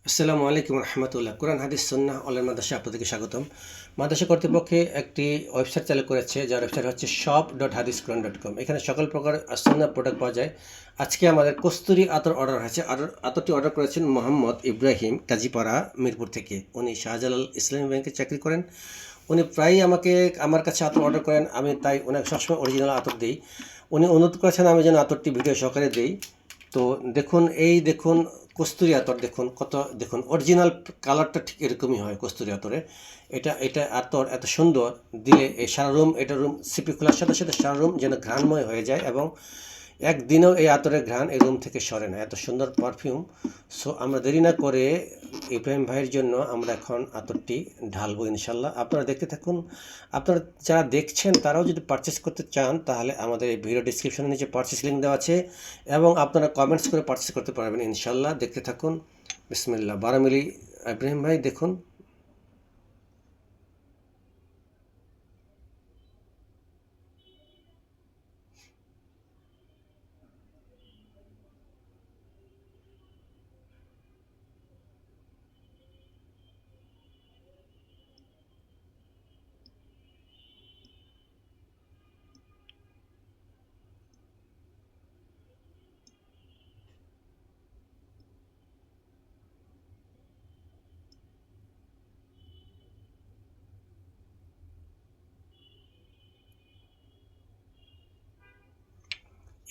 আসসালামু আলাইকুম রহমতুল্লাহ। কোরআন হাদিস সুন্নাহ অনলাইন মাদ্রাসা আপনাদেরকে স্বাগতম। মাদ্রাসা কর্তৃপক্ষে একটি ওয়েবসাইট চালু করেছে, যার ওয়েবসাইট হচ্ছে shop.hadisquran.com। এখানে সকল প্রকার সুন্নাহ প্রোডাক্ট পাওয়া যায়। আজকে আমাদের কস্তুরি আতর অর্ডার হয়েছে। আতরটি অর্ডার করেছেন মোহাম্মদ ইব্রাহিম, কাজীপাড়া, মিরপুর থেকে। উনি শাহজালাল ইসলামী ব্যাংকে চাকরি করেন। উনি প্রায়ই আমার কাছে আতর অর্ডার করেন, আমি তাই ওনাকে সবসময় অরিজিনাল আতর দিই। উনি অনুরোধ করেছেন আমি যেন আতরটি ভিডিও সহকারে দিই। তো দেখুন কস্তুরি আতর, দেখুন অরিজিনাল কালারটা ঠিক এরকমই হয় কস্তুরি আতরে। এটা আতর এত সুন্দর দিলে এই সারা রুম, এটা রুম সিপি খোলার সাথে সাথে সারা রুম যেন ঘ্রাণময় হয়ে যায়, এবং একদিনেও এই আতরের ঘ্রাণ এই রুম থেকে সরে না। এত সুন্দর পারফিউম। সো আমরা দেরি না করে ইব্রাহিম ভাইয়ের জন্য আমরা এখন আতরটি ঢালবো ইনশাল্লাহ। আপনারা দেখতে থাকুন। আপনারা যারা দেখছেন তারাও যদি পারচেস করতে চান তাহলে আমাদের এই ভিডিও ডিসক্রিপশনের নিচে পারচেস লিঙ্ক দেওয়া আছে, এবং আপনারা কমেন্টস করে পারচেস করতে পারবেন ইনশাল্লাহ। দেখতে থাকুন। বিসমিল্লাহ। 12 মিলি ইব্রাহিম ভাই দেখুন।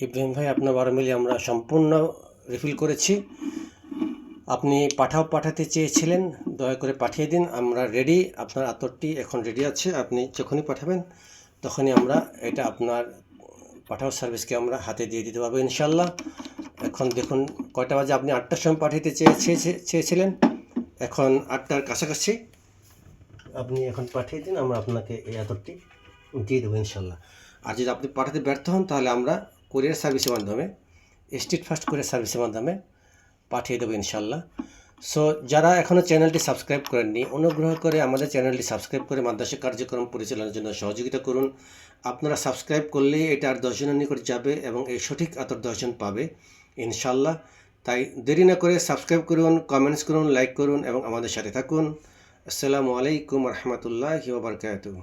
ইব্রাহিম ভাই, আপনার 12 মিলি আমরা সম্পূর্ণ রিফিল করেছি। আপনি পাঠাতে চেয়েছিলেন, দয়া করে পাঠিয়ে দিন। আমরা রেডি। আপনার আতরটি এখন রেডি আছে। আপনি যখনই পাঠাবেন তখনই আমরা এটা আপনার পাঠাও সার্ভিসকে আমরা হাতে দিয়ে দিতে পারবো ইনশাল্লাহ। এখন দেখুন কয়টা বাজে। আপনি 8টার সময় পাঠাতে চেয়েছিলেন, এখন 8টার কাছাকাছি। আপনি এখন পাঠিয়ে দিন, আমরা আপনাকে এই আতরটি দিয়ে দেবো ইনশাল্লাহ। আর যদি আপনি পাঠাতে ব্যর্থ হন তাহলে আমরা কোরিয়ার সার্ভিসের মাধ্যমে, স্ট্রিট ফাস্ট কোরিয়ার সার্ভিসের মাধ্যমে পাঠিয়ে দেবো ইনশাল্লাহ। সো যারা এখনও চ্যানেলটি সাবস্ক্রাইব করেননি, অনুগ্রহ করে আমাদের চ্যানেলটি সাবস্ক্রাইব করে মাদ্রাসা কার্যক্রম পরিচালনার জন্য সহযোগিতা করুন। আপনারা সাবস্ক্রাইব করলেই এটা আর 10 জনের নিকট যাবে, এবং এই সঠিক আতর 10 জন পাবে ইনশাল্লাহ। তাই দেরি না করে সাবস্ক্রাইব করুন, কমেন্টস করুন, লাইক করুন এবং আমাদের সাথে থাকুন। আসসালামু আলাইকুম রহমতুল্লাহি ওয়া বারাকাতুহু।